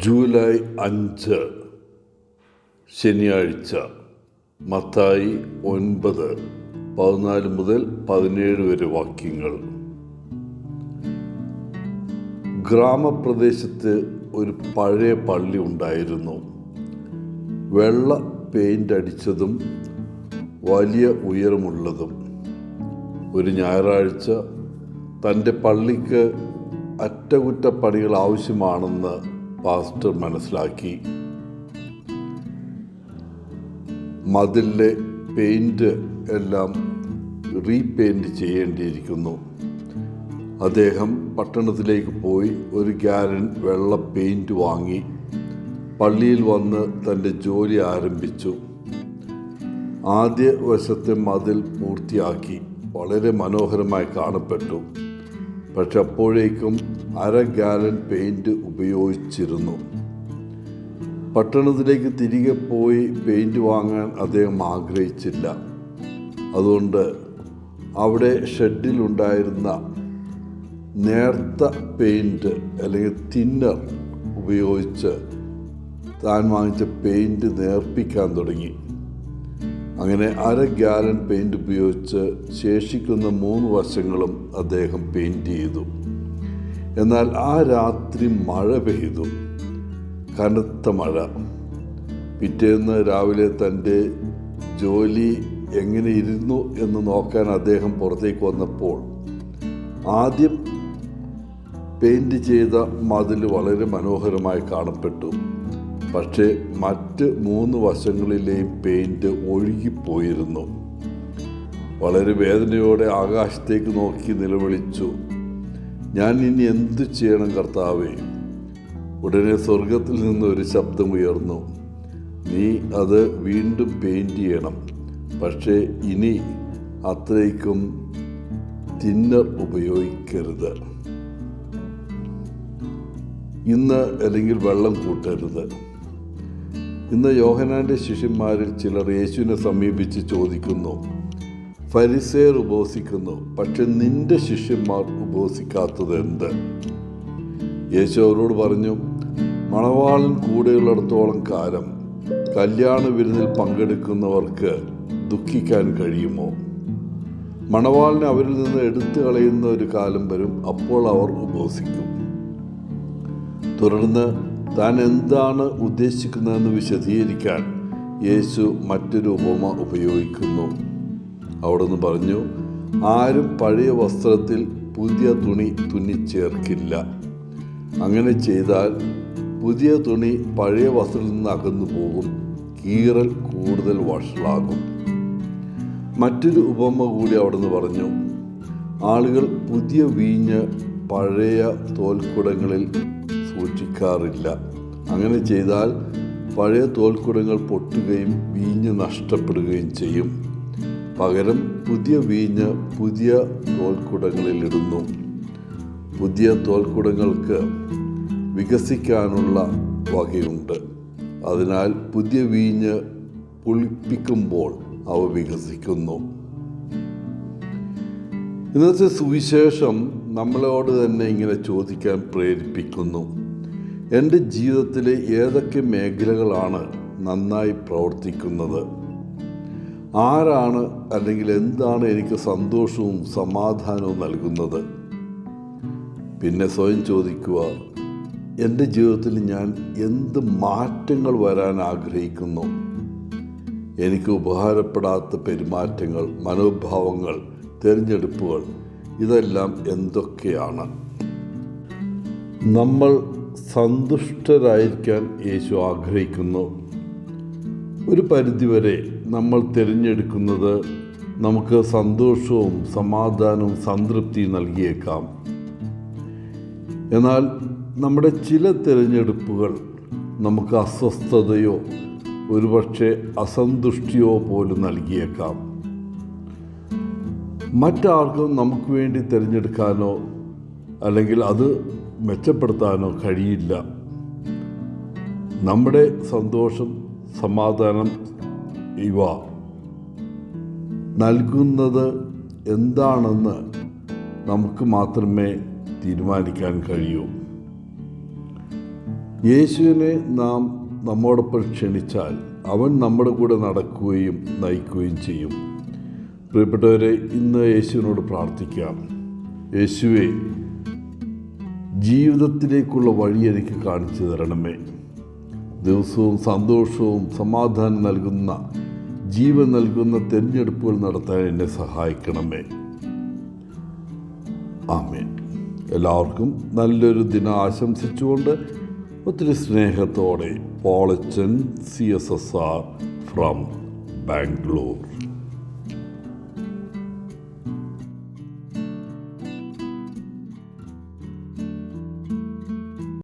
July 5 ശനിയാഴ്ച. മത്തായി 9:14 മുതൽ 17 വരെ വാക്യങ്ങൾ. ഗ്രാമപ്രദേശത്ത് ഒരു പഴയ പള്ളി ഉണ്ടായിരുന്നു. വെള്ള പെയിൻ്റ് അടിച്ചതും വലിയ ഉയരമുള്ളതും. ഒരു ഞായറാഴ്ച തൻ്റെ പള്ളിക്ക് അറ്റകുറ്റപ്പണികൾ ആവശ്യമാണെന്ന് പാസ്റ്റർ മനസ്സിലാക്കി. മതിലിലെ പെയിൻറ് എല്ലാം റീപെയിൻറ് ചെയ്യേണ്ടിയിരിക്കുന്നു. അദ്ദേഹം പട്ടണത്തിലേക്ക് പോയി ഒരു ഗാലൻ വെള്ള പെയിൻറ് വാങ്ങി പള്ളിയിൽ വന്ന് തൻ്റെ ജോലി ആരംഭിച്ചു. ആദ്യ വശത്തെ മതിൽ പൂർത്തിയാക്കി. വളരെ മനോഹരമായി കാണപ്പെട്ടു. പക്ഷെ അപ്പോഴേക്കും 1/2 ഗാലൻ പെയിൻറ് ഉപയോഗിച്ചിരുന്നു. പട്ടണത്തിലേക്ക് തിരികെ പോയി പെയിൻറ് വാങ്ങാൻ അദ്ദേഹം ആഗ്രഹിച്ചില്ല. അതുകൊണ്ട് അവിടെ ഷെഡിലുണ്ടായിരുന്ന നേർത്ത പെയിൻറ് അല്ലെങ്കിൽ തിന്നർ ഉപയോഗിച്ച് താൻ വാങ്ങിച്ച പെയിൻറ് നേർപ്പിക്കാൻ തുടങ്ങി. അങ്ങനെ 1/2 ഗാലൻ പെയിൻറ് ഉപയോഗിച്ച് ശേഷിക്കുന്ന 3 വശങ്ങളും അദ്ദേഹം പെയിൻറ് ചെയ്തു. എന്നാൽ ആ രാത്രി മഴ പെയ്തു, കനത്ത മഴ. പിറ്റേന്ന് രാവിലെ തൻ്റെ ജോലി എങ്ങനെ ഇരുന്നു എന്ന് നോക്കാൻ അദ്ദേഹം പുറത്തേക്ക് വന്നപ്പോൾ ആദ്യം പെയിൻറ് ചെയ്ത മതിൽ വളരെ മനോഹരമായി കാണപ്പെട്ടു. പക്ഷേ മറ്റ് 3 വശങ്ങളിലെയും പെയിൻറ് ഒഴുകിപ്പോയിരുന്നു. വളരെ വേദനയോടെ ആകാശത്തേക്ക് നോക്കി നിലവിളിച്ചു, "ഞാൻ ഇനി എന്തു ചെയ്യണം കർത്താവേ?" ഉടനെ സ്വർഗത്തിൽ നിന്ന് ഒരു ശബ്ദമുയർന്നു, "നീ അത് വീണ്ടും പെയിൻറ് ചെയ്യണം. പക്ഷേ ഇനി അത്രയ്ക്കും തിന്നർ ഉപയോഗിക്കരുത്. ഇന്ന് അല്ലെങ്കിൽ വെള്ളം കൂട്ടരുത്." ഇന്ന് യോഹന്നാൻ്റെ ശിഷ്യന്മാരിൽ ചിലർ യേശുവിനെ സമീപിച്ച് ചോദിക്കുന്നു, "ഫരിസേയർ ഉപവസിക്കുന്നു, പക്ഷെ നിന്റെ ശിഷ്യന്മാർ ഉപവസിക്കാത്തത് എന്ത്?" യേശു അവരോട് പറഞ്ഞു, "മണവാളൻ കൂടെയുള്ളിടത്തോളം കാലം കല്യാണ വിരുന്നിൽ പങ്കെടുക്കുന്നവർക്ക് ദുഃഖിക്കാൻ കഴിയുമോ? മണവാളിനെ അവരിൽ നിന്ന് എടുത്തു കളയുന്ന ഒരു കാലം വരും, അപ്പോൾ അവർ ഉപവസിക്കും." തുടർന്ന് താൻ എന്താണ് ഉദ്ദേശിക്കുന്നതെന്ന് വിശദീകരിക്കാൻ യേശു മറ്റൊരു ഉപമ ഉപയോഗിക്കുന്നു. അവിടുന്ന് പറഞ്ഞു, "ആരും പഴയ വസ്ത്രത്തിൽ പുതിയ തുണി തുന്നിച്ചേർക്കില്ല. അങ്ങനെ ചെയ്താൽ പുതിയ തുണി പഴയ വസ്ത്രത്തിൽ നിന്ന് അകന്നു പോകും, കീറൽ കൂടുതൽ വഷളാകും." മറ്റൊരു ഉപമ കൂടി അവിടുന്ന് പറഞ്ഞു, "ആളുകൾ പുതിയ വീഞ്ഞ് പഴയ തോൽക്കുടങ്ങളിൽ സൂക്ഷിക്കാറില്ല. അങ്ങനെ ചെയ്താൽ പഴയ തോൽക്കുടങ്ങൾ പൊട്ടുകയും വീഞ്ഞ് നഷ്ടപ്പെടുകയും ചെയ്യും. പകരം പുതിയ വീഞ്ഞ് പുതിയ തോൽക്കുടങ്ങളിൽ ഇടുന്നു. പുതിയ തോൽക്കുടങ്ങൾക്ക് വികസിക്കാനുള്ള വകയുണ്ട്. അതിനാൽ പുതിയ വീഞ്ഞ് പുളിപ്പിക്കുമ്പോൾ അവ വികസിക്കുന്നു." ഇന്നത്തെ സുവിശേഷം നമ്മളോട് തന്നെ ഇങ്ങനെ ചോദിക്കാൻ പ്രേരിപ്പിക്കുന്നു, എൻ്റെ ജീവിതത്തിലെ ഏതൊക്കെ മേഖലകളാണ് നന്നായി പ്രവർത്തിക്കുന്നത്? ആരാണ് അല്ലെങ്കിൽ എന്താണ് എനിക്ക് സന്തോഷവും സമാധാനവും നൽകുന്നത്? പിന്നെ സ്വയം ചോദിക്കുക, എൻ്റെ ജീവിതത്തിൽ ഞാൻ എന്ത് മാറ്റങ്ങൾ വരാൻ ആഗ്രഹിക്കുന്നു? എനിക്ക് ഉപകാരപ്പെടാത്ത പെരുമാറ്റങ്ങൾ, മനോഭാവങ്ങൾ, തിരഞ്ഞെടുപ്പുകൾ, ഇതെല്ലാം എന്തൊക്കെയാണ്? നമ്മൾ സന്തുഷ്ടരായിരിക്കാൻ യേശു ആഗ്രഹിക്കുന്നു. ഒരു പരിധിവരെ നമ്മൾ തിരഞ്ഞെടുക്കുന്നത് നമുക്ക് സന്തോഷവും സമാധാനവും സംതൃപ്തിയും നൽകിയേക്കാം. എന്നാൽ നമ്മുടെ ചില തിരഞ്ഞെടുപ്പുകൾ നമുക്ക് അസ്വസ്ഥതയോ ഒരുപക്ഷെ അസന്തുഷ്ടിയോ പോലും നൽകിയേക്കാം. മറ്റാർക്കും നമുക്ക് വേണ്ടി തിരഞ്ഞെടുക്കാനോ അല്ലെങ്കിൽ അത് മെച്ചപ്പെടുത്താനോ കഴിയില്ല. നമ്മുടെ സന്തോഷം, സമാധാനം ഇവ നൽകുന്നത് എന്താണെന്ന് നമുക്ക് മാത്രമേ തീരുമാനിക്കാൻ കഴിയൂ. യേശുവിനെ നാം നമ്മോടൊപ്പം ക്ഷണിച്ചാൽ അവൻ നമ്മുടെ കൂടെ നടക്കുകയും നയിക്കുകയും ചെയ്യും. പ്രിയപ്പെട്ടവരെ, ഇന്ന് യേശുവിനോട് പ്രാർത്ഥിക്കാം. യേശുവേ, ജീവിതത്തിലേക്കുള്ള വഴി എനിക്ക് കാണിച്ചു തരണമേ. ദിവസവും സന്തോഷവും സമാധാനം നൽകുന്ന, ജീവൻ നൽകുന്ന തിരഞ്ഞെടുപ്പുകൾ നടത്താൻ എന്നെ സഹായിക്കണമേ. ആമേൻ. എല്ലാവർക്കും നല്ലൊരു ദിനം ആശംസിച്ചുകൊണ്ട് ഒത്തിരി സ്നേഹത്തോടെ പോളച്ചൻ CSSR ഫ്രം ബാംഗ്ലൂർ.